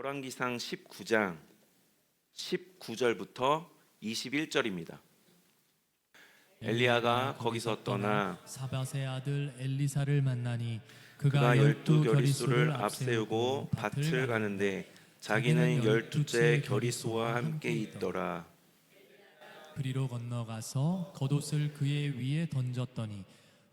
열왕기상 19장 19절부터 21절입니다. 엘리야가 거기서 떠나 사밧의 아들 엘리사를 만나니 그가 12겨리수를 앞세우고 밭을 가는데 자기는 12째 겨리수와 함께 있더라. 그리로 건너가서 겉옷을 그의 위에 던졌더니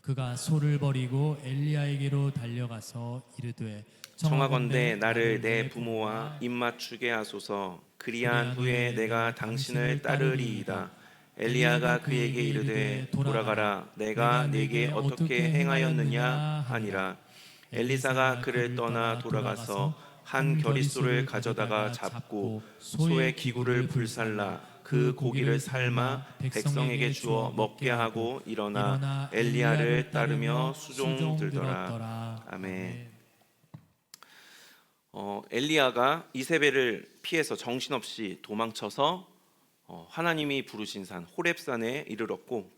그가 소를 버리고 엘리야에게로 달려가서 이르되 청하건대 나를 내 부모와 입맞추게 하소서. 그리한 후에 내가 당신을 따르리이다. 엘리야가 그에게 이르되 돌아가라. 내가 네게 어떻게 행하였느냐 하니라. 엘리사가 그를 떠나 돌아가서 한 겨리수를 가져다가 잡고 소의 기구를 불살라 그 고기를 삶아 백성에게 주어 먹게 하고 일어나 엘리야를 따르며 수종들더라. 아멘. 엘리야가 이세벨을 피해서 정신없이 도망쳐서 하나님이 부르신 산 호렙산에 이르렀고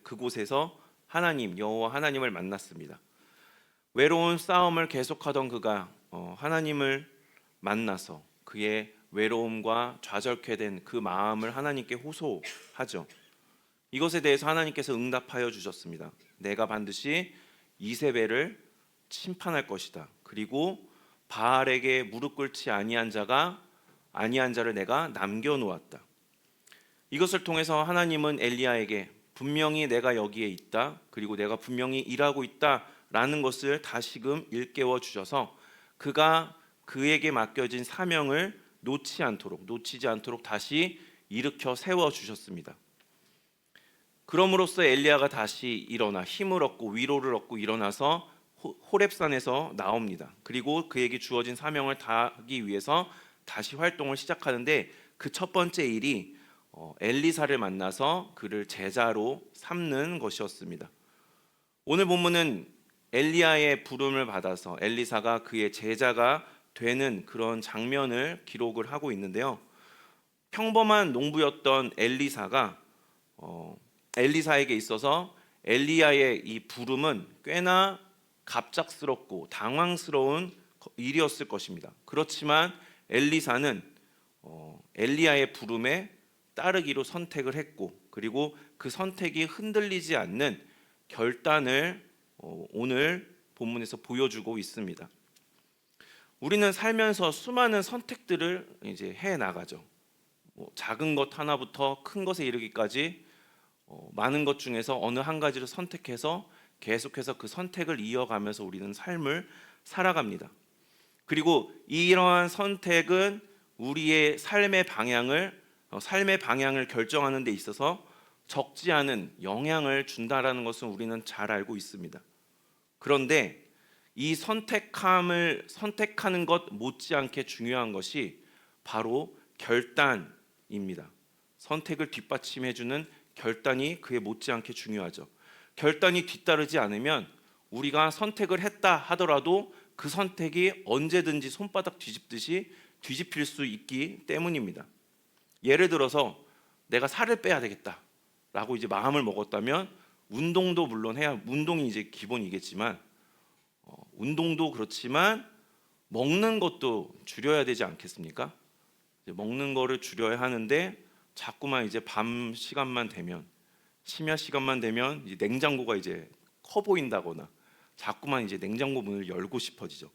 그곳에서 하나님 여호와 하나님을 만났습니다. 외로운 싸움을 계속하던 그가 하나님을 만나서 그의 외로움과 좌절케 된 그 마음을 하나님께 호소하죠. 이것에 대해서 하나님께서 응답하여 주셨습니다. 내가 반드시 이세벨을 심판할 것이다. 그리고 바알에게 무릎 꿇지 아니한 자를 내가 남겨놓았다. 이것을 통해서 하나님은 엘리야에게 분명히 내가 여기에 있다. 그리고 내가 분명히 일하고 있다라는 것을 다시금 일깨워 주셔서 그가 그에게 맡겨진 사명을 놓치지 않도록 다시 일으켜 세워 주셨습니다. 그럼으로써 엘리야가 다시 일어나 힘을 얻고 위로를 얻고 일어나서 호렙산에서 나옵니다. 그리고 그에게 주어진 사명을 다하기 위해서 다시 활동을 시작하는데 그 첫 번째 일이 엘리사를 만나서 그를 제자로 삼는 것이었습니다. 오늘 본문은 엘리야의 부름을 받아서 엘리사가 그의 제자가 되는 그런 장면을 기록을 하고 있는데요. 평범한 농부였던 엘리사가 엘리사에게 있어서 엘리야의 이 부름은 꽤나 갑작스럽고 당황스러운 일이었을 것입니다. 그렇지만 엘리사는 엘리야의 부름에 따르기로 선택을 했고 그리고 그 선택이 흔들리지 않는 결단을 오늘 본문에서 보여주고 있습니다. 우리는 살면서 수많은 선택들을 이제 해 나가죠. 작은 것 하나부터 큰 것에 이르기까지 많은 것 중에서 어느 한 가지를 선택해서 계속해서 그 선택을 이어가면서 우리는 삶을 살아갑니다. 그리고 이러한 선택은 우리의 삶의 방향을 결정하는 데 있어서 적지 않은 영향을 준다라는 것은 우리는 잘 알고 있습니다. 그런데 이 선택하는 것 못지않게 중요한 것이 바로 결단입니다. 선택을 뒷받침해주는 결단이 그에 못지않게 중요하죠. 결단이 뒤따르지 않으면 우리가 선택을 했다 하더라도 그 선택이 언제든지 손바닥 뒤집듯이 뒤집힐 수 있기 때문입니다. 예를 들어서 내가 살을 빼야 되겠다라고 이제 마음을 먹었다면 운동도 물론 운동이 이제 기본이겠지만 운동도 그렇지만 먹는 것도 줄여야 되지 않겠습니까? 먹는 거를 줄여야 하는데 자꾸만 이제 밤 시간만 되면 심야 시간만 되면 이제 냉장고가 이제 커 보인다거나 자꾸만 이제 냉장고 문을 열고 싶어지죠.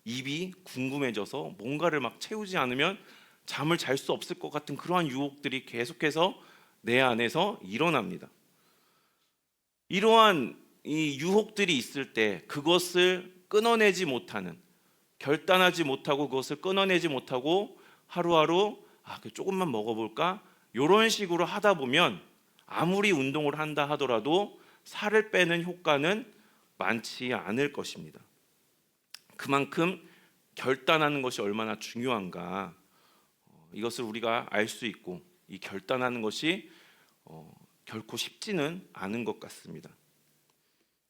입이 궁금해져서 뭔가를 막 채우지 않으면 잠을 잘 수 없을 것 같은 그러한 유혹들이 계속해서 내 안에서 일어납니다. 이러한 이 유혹들이 있을 때 그것을 끊어내지 못하는, 결단하지 못하고 그것을 끊어내지 못하고 하루하루 조금만 먹어볼까? 이런 식으로 하다 보면 아무리 운동을 한다 하더라도 살을 빼는 효과는 많지 않을 것입니다. 그만큼 결단하는 것이 얼마나 중요한가 이것을 우리가 알 수 있고 이 결단하는 것이 결코 쉽지는 않은 것 같습니다.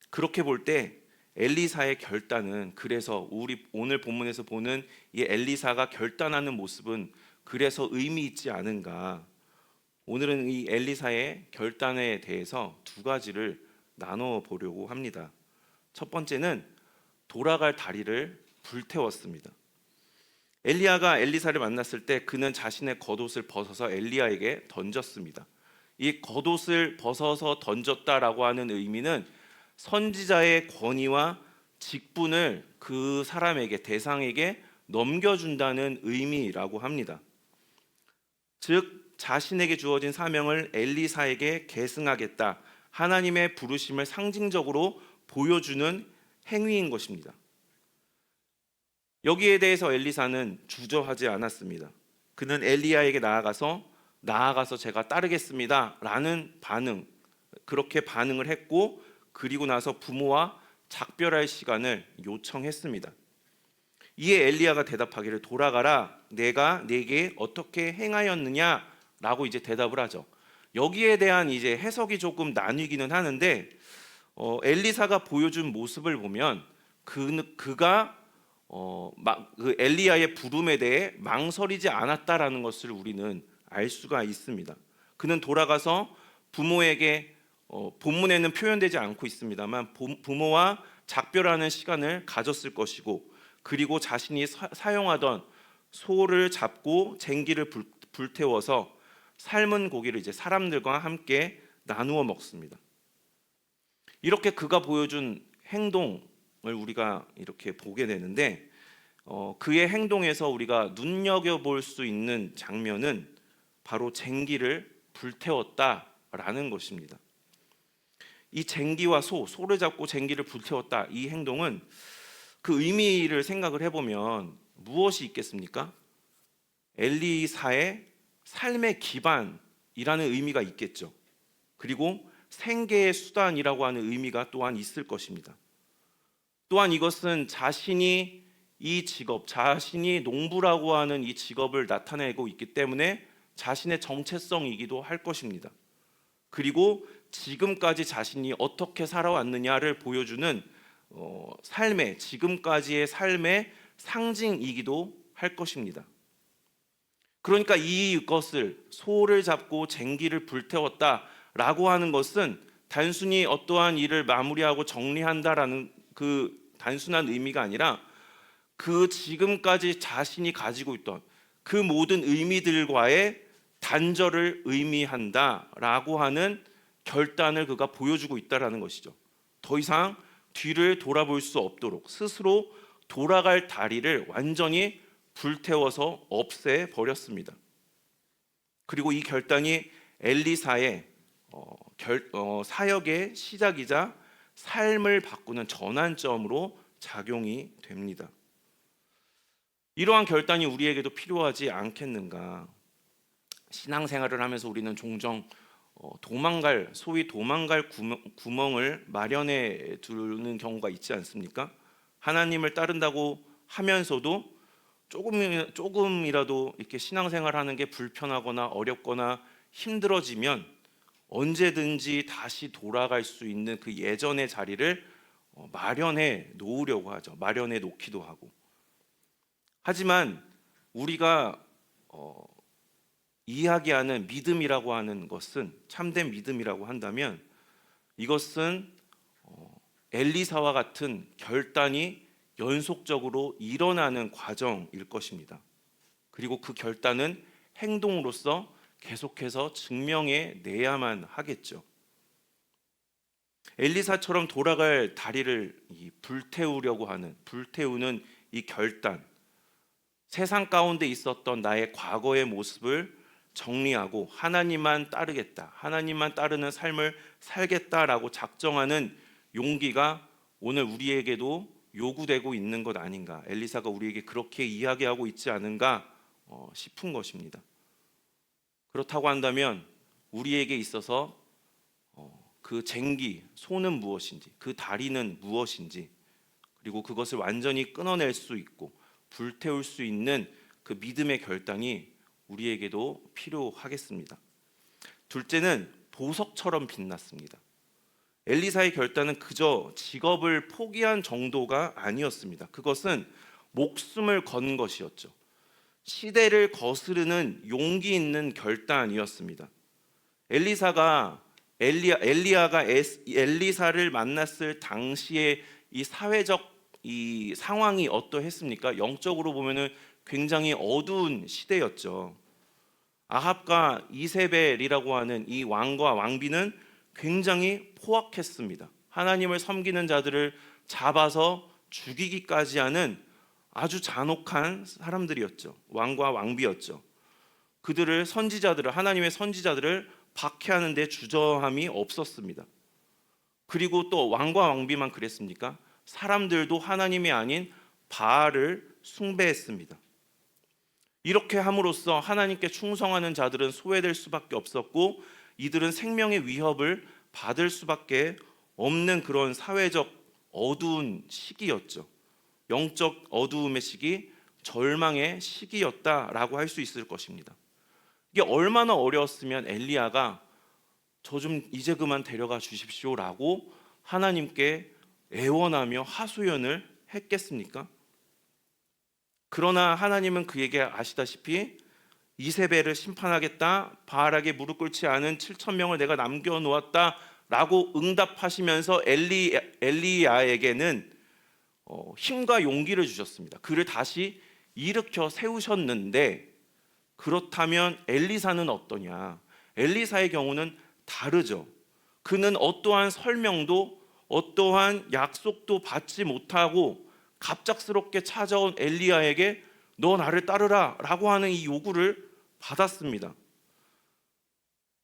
그렇게 볼 때 엘리사의 결단은 그래서 우리 오늘 본문에서 보는 이 엘리사가 결단하는 모습은 그래서 의미 있지 않은가. 오늘은 이 엘리사의 결단에 대해서 두 가지를 나눠 보려고 합니다. 첫 번째는 돌아갈 다리를 불태웠습니다. 엘리야가 엘리사를 만났을 때 그는 자신의 겉옷을 벗어서 엘리야에게 던졌습니다. 이 겉옷을 벗어서 던졌다라고 하는 의미는 선지자의 권위와 직분을 그 사람에게, 대상에게 넘겨준다는 의미라고 합니다. 즉 자신에게 주어진 사명을 엘리사에게 계승하겠다, 하나님의 부르심을 상징적으로 보여주는 행위인 것입니다. 여기에 대해서 엘리사는 주저하지 않았습니다. 그는 엘리야에게 나아가서 제가 따르겠습니다 라는 그렇게 반응을 했고, 그리고 나서 부모와 작별할 시간을 요청했습니다. 이에 엘리야가 대답하기를, 돌아가라, 내가 네게 어떻게 행하였느냐 라고 이제 대답을 하죠. 여기에 대한 이제 해석이 조금 나뉘기는 하는데, 엘리사가 보여준 모습을 보면 그가 그 엘리야의 부름에 대해 망설이지 않았다라는 것을 우리는 알 수가 있습니다. 그는 돌아가서 부모에게, 본문에는 표현되지 않고 있습니다만 부모와 작별하는 시간을 가졌을 것이고, 그리고 자신이 사용하던 소를 잡고 쟁기를 불태워서 삶은 고기를 이제 사람들과 함께 나누어 먹습니다. 이렇게 그가 보여준 행동을 우리가 이렇게 보게 되는데, 그의 행동에서 우리가 눈여겨볼 수 있는 장면은 바로 쟁기를 불태웠다라는 것입니다. 이 쟁기와 소를 잡고 쟁기를 불태웠다, 이 행동은 그 의미를 생각을 해보면 무엇이 있겠습니까? 엘리사의 삶의 기반이라는 의미가 있겠죠. 그리고 생계의 수단이라고 하는 의미가 또한 있을 것입니다. 또한 이것은 자신이 농부라고 하는 이 직업을 나타내고 있기 때문에 자신의 정체성이기도 할 것입니다. 그리고 지금까지 자신이 어떻게 살아왔느냐를 보여주는 지금까지의 삶의 상징이기도 할 것입니다. 그러니까 이것을, 소를 잡고 쟁기를 불태웠다라고 하는 것은 단순히 어떠한 일을 마무리하고 정리한다라는 그 단순한 의미가 아니라, 그 지금까지 자신이 가지고 있던 그 모든 의미들과의 단절을 의미한다라고 하는 결단을 그가 보여주고 있다라는 것이죠. 더 이상 뒤를 돌아볼 수 없도록 스스로 돌아갈 다리를 완전히 불태워서 없애버렸습니다. 그리고 이 결단이 엘리사의 사역의 시작이자 삶을 바꾸는 전환점으로 작용이 됩니다. 이러한 결단이 우리에게도 필요하지 않겠는가? 신앙생활을 하면서 우리는 종종 소위 도망갈 구멍을 마련해 두는 경우가 있지 않습니까? 하나님을 따른다고 하면서도 조금이라도 이렇게 신앙생활하는 게 불편하거나 어렵거나 힘들어지면 언제든지 다시 돌아갈 수 있는 그 예전의 자리를 마련해 놓으려고 하죠. 마련해 놓기도 하고. 하지만 우리가 이야기하는 믿음이라고 하는 것은, 참된 믿음이라고 한다면, 이것은 엘리사와 같은 결단이 연속적으로 일어나는 과정일 것입니다. 그리고 그 결단은 행동으로서 계속해서 증명해 내야만 하겠죠. 엘리사처럼 돌아갈 다리를 불태우는 이 결단, 세상 가운데 있었던 나의 과거의 모습을 정리하고 하나님만 따르겠다, 하나님만 따르는 삶을 살겠다라고 작정하는 용기가 오늘 우리에게도 요구되고 있는 것 아닌가, 엘리사가 우리에게 그렇게 이야기하고 있지 않은가 싶은 것입니다. 그렇다고 한다면 우리에게 있어서 그 쟁기, 소는 무엇인지, 그 다리는 무엇인지, 그리고 그것을 완전히 끊어낼 수 있고 불태울 수 있는 그 믿음의 결단이 우리에게도 필요하겠습니다. 둘째는 보석처럼 빛났습니다. 엘리사의 결단은 그저 직업을 포기한 정도가 아니었습니다. 그것은 목숨을 건 것이었죠. 시대를 거스르는 용기 있는 결단이었습니다. 엘리야가 엘리사를 만났을 당시에 이 사회적 이 상황이 어떠했습니까? 영적으로 보면은 굉장히 어두운 시대였죠. 아합과 이세벨이라고 하는 이 왕과 왕비는 굉장히 포악했습니다. 하나님을 섬기는 자들을 잡아서 죽이기까지 하는 아주 잔혹한 사람들이었죠. 왕과 왕비였죠. 그들을 하나님의 선지자들을 박해하는 데 주저함이 없었습니다. 그리고 또 왕과 왕비만 그랬습니까? 사람들도 하나님이 아닌 바알을 숭배했습니다. 이렇게 함으로써 하나님께 충성하는 자들은 소외될 수밖에 없었고, 이들은 생명의 위협을 받을 수밖에 없는 그런 사회적 어두운 시기였죠. 영적 어두움의 시기, 절망의 시기였다라고 할 수 있을 것입니다. 이게 얼마나 어려웠으면 엘리야가 저 좀 이제 그만 데려가 주십시오라고 하나님께 애원하며 하소연을 했겠습니까? 그러나 하나님은 그에게 아시다시피 이세벨을 심판하겠다, 바알에게 무릎 꿇지 않은 7,000명을 내가 남겨놓았다라고 응답하시면서 엘리야에게는 힘과 용기를 주셨습니다. 그를 다시 일으켜 세우셨는데, 그렇다면 엘리사는 어떠냐? 엘리사의 경우는 다르죠. 그는 어떠한 설명도 어떠한 약속도 받지 못하고 갑작스럽게 찾아온 엘리야에게 너 나를 따르라 라고 하는 이 요구를 받았습니다.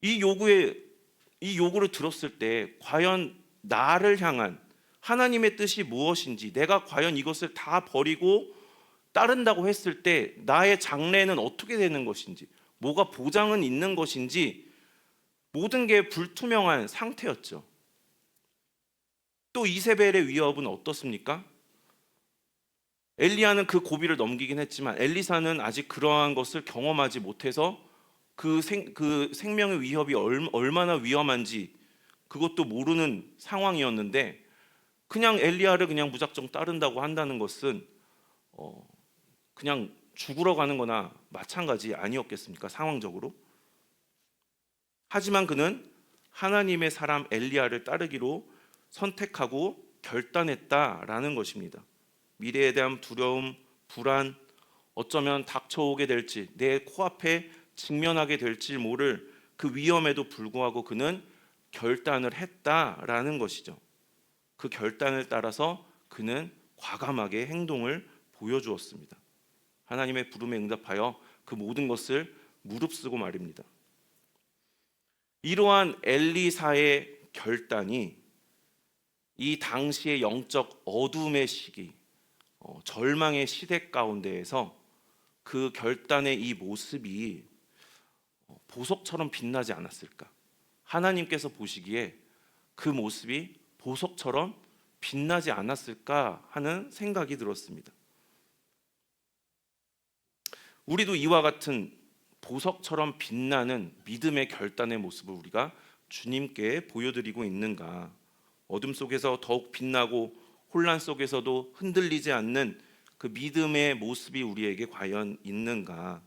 이 요구를 들었을 때 과연 나를 향한 하나님의 뜻이 무엇인지, 내가 과연 이것을 다 버리고 따른다고 했을 때 나의 장래는 어떻게 되는 것인지, 뭐가 보장은 있는 것인지, 모든 게 불투명한 상태였죠. 또 이세벨의 위협은 어떻습니까? 엘리야는 그 고비를 넘기긴 했지만 엘리사는 아직 그러한 것을 경험하지 못해서 그 생명의 위협이 얼마나 위험한지 그것도 모르는 상황이었는데, 그냥 엘리야를 그냥 무작정 따른다고 한다는 것은 그냥 죽으러 가는 거나 마찬가지 아니었겠습니까? 상황적으로. 하지만 그는 하나님의 사람 엘리야를 따르기로 선택하고 결단했다라는 것입니다. 미래에 대한 두려움, 불안, 어쩌면 닥쳐오게 될지, 내 코앞에 직면하게 될지 모를 그 위험에도 불구하고 그는 결단을 했다라는 것이죠. 그 결단을 따라서 그는 과감하게 행동을 보여주었습니다. 하나님의 부름에 응답하여 그 모든 것을 무릅쓰고 말입니다. 이러한 엘리사의 결단이 이 당시의 영적 어둠의 시기, 절망의 시대 가운데에서 그 결단의 이 모습이 보석처럼 빛나지 않았을까? 하나님께서 보시기에 그 모습이 보석처럼 빛나지 않았을까 하는 생각이 들었습니다. 우리도 이와 같은 보석처럼 빛나는 믿음의 결단의 모습을 우리가 주님께 보여드리고 있는가? 어둠 속에서 더욱 빛나고 혼란 속에서도 흔들리지 않는 그 믿음의 모습이 우리에게 과연 있는가?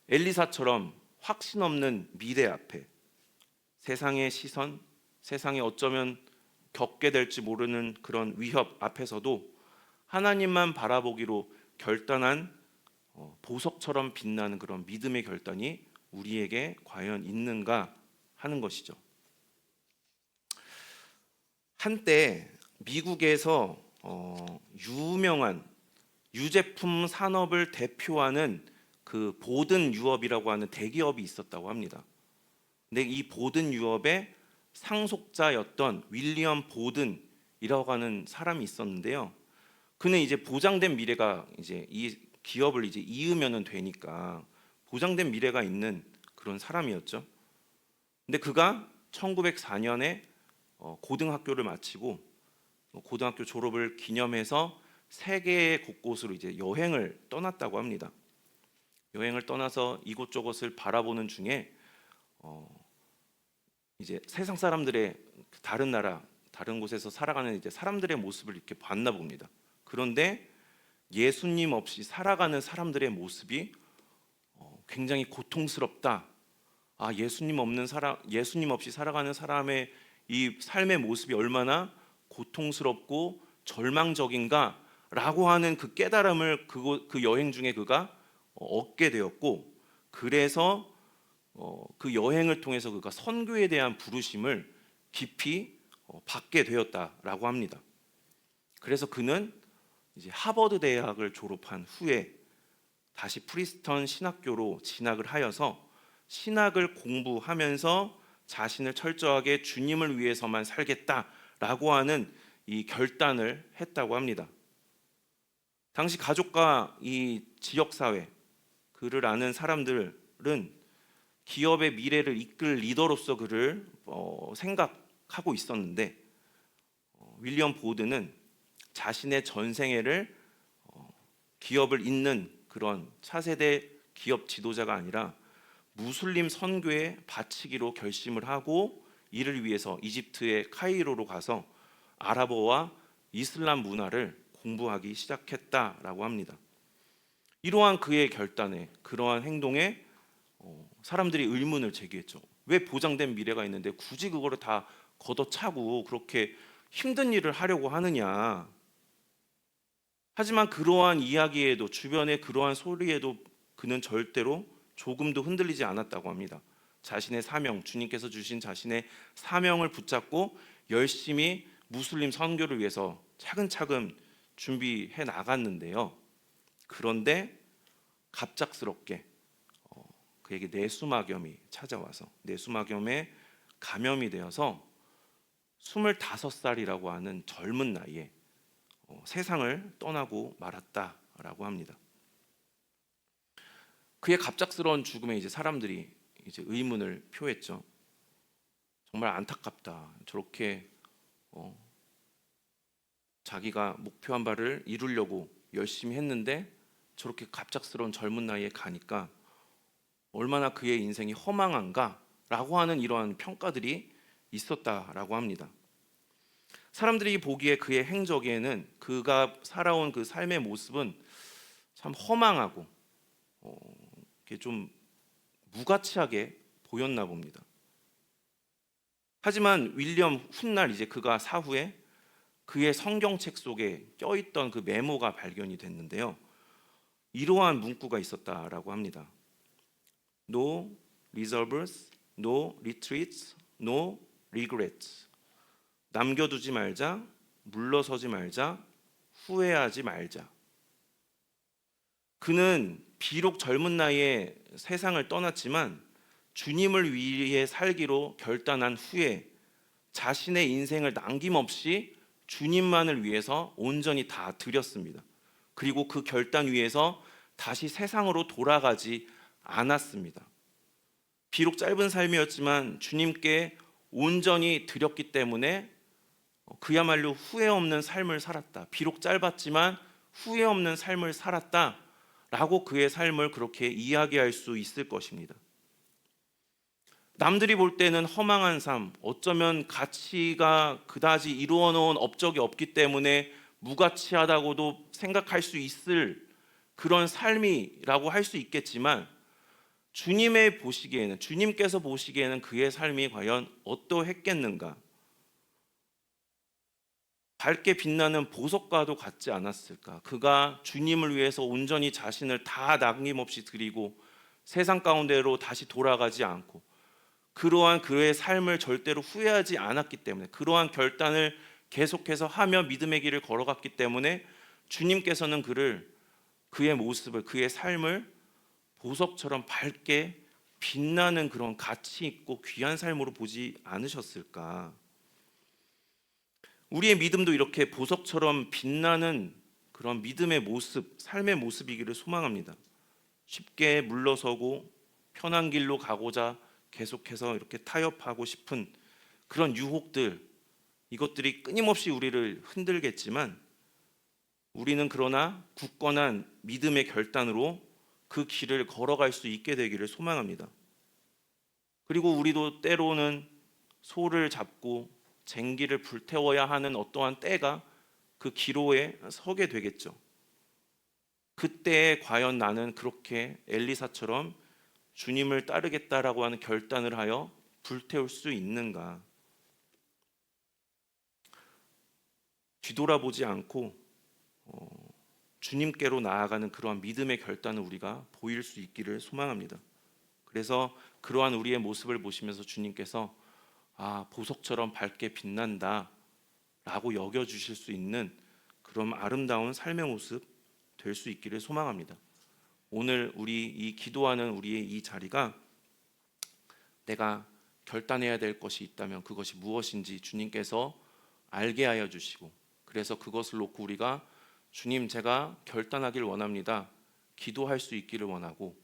엘리사처럼 확신 없는 미래 앞에 세상의 시선, 세상에 어쩌면 겪게 될지 모르는 그런 위협 앞에서도 하나님만 바라보기로 결단한 보석처럼 빛나는 그런 믿음의 결단이 우리에게 과연 있는가 하는 것이죠. 한때 미국에서 유명한 유제품 산업을 대표하는 그 보든 유업이라고 하는 대기업이 있었다고 합니다. 근데 이 보든 유업의 상속자였던 윌리엄 보든이라고 하는 사람이 있었는데요. 그는 이제 보장된 미래가 이제 이 기업을 이제 이으면은 되니까 보장된 미래가 있는 그런 사람이었죠. 근데 그가 1904년에 고등학교를 마치고 고등학교 졸업을 기념해서 세계 곳곳으로 이제 여행을 떠났다고 합니다. 여행을 떠나서 이곳저곳을 바라보는 중에 이제 세상 사람들의 다른 나라, 다른 곳에서 살아가는 이제 사람들의 모습을 이렇게 봤나 봅니다. 그런데 예수님 없이 살아가는 사람들의 모습이 굉장히 고통스럽다. 예수님 없이 살아가는 사람의 이 삶의 모습이 얼마나 고통스럽고 절망적인가라고 라고 하는 그 깨달음을 그 여행 중에 그가 얻게 되었고, 그래서 그 여행을 통해서 그가 선교에 대한 부르심을 깊이 받게 되었다라고 합니다. 그래서 그는 이제 하버드 대학을 졸업한 후에 다시 프리스턴 신학교로 진학을 하여서 신학을 공부하면서 자신을 철저하게 주님을 위해서만 살겠다라고 하는 이 결단을 했다고 합니다. 당시 가족과 이 지역사회, 그를 아는 사람들은 기업의 미래를 이끌 리더로서 그를 생각하고 있었는데, 윌리엄 보드는 자신의 전생애를 기업을 잇는 그런 차세대 기업 지도자가 아니라 무슬림 선교에 바치기로 결심을 하고, 이를 위해서 이집트의 카이로로 가서 아랍어와 이슬람 문화를 공부하기 시작했다라고 합니다. 이러한 그의 결단에, 그러한 행동에 사람들이 의문을 제기했죠. 왜 보장된 미래가 있는데 굳이 그거를 다 걷어차고 그렇게 힘든 일을 하려고 하느냐. 하지만 그러한 이야기에도, 주변의 그러한 소리에도 그는 절대로 조금도 흔들리지 않았다고 합니다. 자신의 사명, 주님께서 주신 자신의 사명을 붙잡고 열심히 무슬림 선교를 위해서 차근차근 준비해 나갔는데요. 그런데 갑작스럽게 그에게 뇌수막염이 찾아와서 뇌수막염에 감염이 되어서 25살이라고 하는 젊은 나이에 세상을 떠나고 말았다라고 합니다. 그의 갑작스러운 죽음에 이제 사람들이 이제 의문을 표했죠. 정말 안타깝다. 저렇게 자기가 목표한 바를 이루려고 열심히 했는데 저렇게 갑작스러운 젊은 나이에 가니까 얼마나 그의 인생이 허망한가라고 하는 이러한 평가들이 있었다라고 합니다. 사람들이 보기에 그의 행적에는, 그가 살아온 그 삶의 모습은 참 허망하고 좀 무가치하게 보였나 봅니다. 하지만 윌리엄 훗날 이제 그가 사후에 그의 성경책 속에 껴있던 그 메모가 발견이 됐는데요. 이러한 문구가 있었다라고 합니다. No reserves, no retreats, no regrets. 남겨두지 말자, 물러서지 말자, 후회하지 말자. 그는 비록 젊은 나이에 세상을 떠났지만 주님을 위해 살기로 결단한 후에 자신의 인생을 남김없이 주님만을 위해서 온전히 다 드렸습니다. 그리고 그 결단 위에서 다시 세상으로 돌아가지 않았습니다. 비록 짧은 삶이었지만 주님께 온전히 드렸기 때문에 그야말로 후회 없는 삶을 살았다. 비록 짧았지만 후회 없는 삶을 살았다 라고 그의 삶을 그렇게 이야기할 수 있을 것입니다. 남들이 볼 때는 허망한 삶, 어쩌면 가치가 그다지 이루어 놓은 업적이 없기 때문에 무가치하다고도 생각할 수 있을 그런 삶이라고 할 수 있겠지만, 주님께서 보시기에는 그의 삶이 과연 어떠했겠는가? 밝게 빛나는 보석과도 같지 않았을까? 그가 주님을 위해서 온전히 자신을 다 남김없이 드리고 세상 가운데로 다시 돌아가지 않고, 그러한 그의 삶을 절대로 후회하지 않았기 때문에, 그러한 결단을 계속해서 하며 믿음의 길을 걸어갔기 때문에 주님께서는 그의 모습을, 그의 삶을 보석처럼 밝게 빛나는 그런 가치 있고 귀한 삶으로 보지 않으셨을까? 우리의 믿음도 이렇게 보석처럼 빛나는 그런 믿음의 모습, 삶의 모습이기를 소망합니다. 쉽게 물러서고 편한 길로 가고자 계속해서 이렇게 타협하고 싶은 그런 유혹들, 이것들이 끊임없이 우리를 흔들겠지만, 우리는 그러나 굳건한 믿음의 결단으로 그 길을 걸어갈 수 있게 되기를 소망합니다. 그리고 우리도 때로는 소를 잡고 쟁기를 불태워야 하는 어떠한 때가 그 기로에 서게 되겠죠. 그때에 과연 나는 그렇게 엘리사처럼 주님을 따르겠다라고 하는 결단을 하여 불태울 수 있는가? 뒤돌아보지 않고 주님께로 나아가는 그러한 믿음의 결단을 우리가 보일 수 있기를 소망합니다. 그래서 그러한 우리의 모습을 보시면서 주님께서 보석처럼 밝게 빛난다 라고 여겨주실 수 있는 그런 아름다운 삶의 모습 될 수 있기를 소망합니다. 오늘 우리 이 기도하는 우리의 이 자리가 내가 결단해야 될 것이 있다면 그것이 무엇인지 주님께서 알게 하여 주시고, 그래서 그것을 놓고 우리가 주님, 제가 결단하길 원합니다, 기도할 수 있기를 원하고,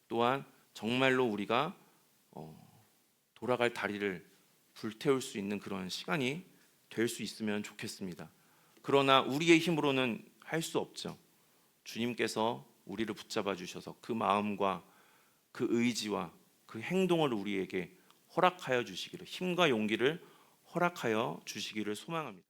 또한 정말로 우리가 돌아갈 다리를 불태울 수 있는 그런 시간이 될 수 있으면 좋겠습니다. 그러나 우리의 힘으로는 할 수 없죠. 주님께서 우리를 붙잡아 주셔서 그 마음과 그 의지와 그 행동을 우리에게 허락하여 주시기를, 힘과 용기를 허락하여 주시기를 소망합니다.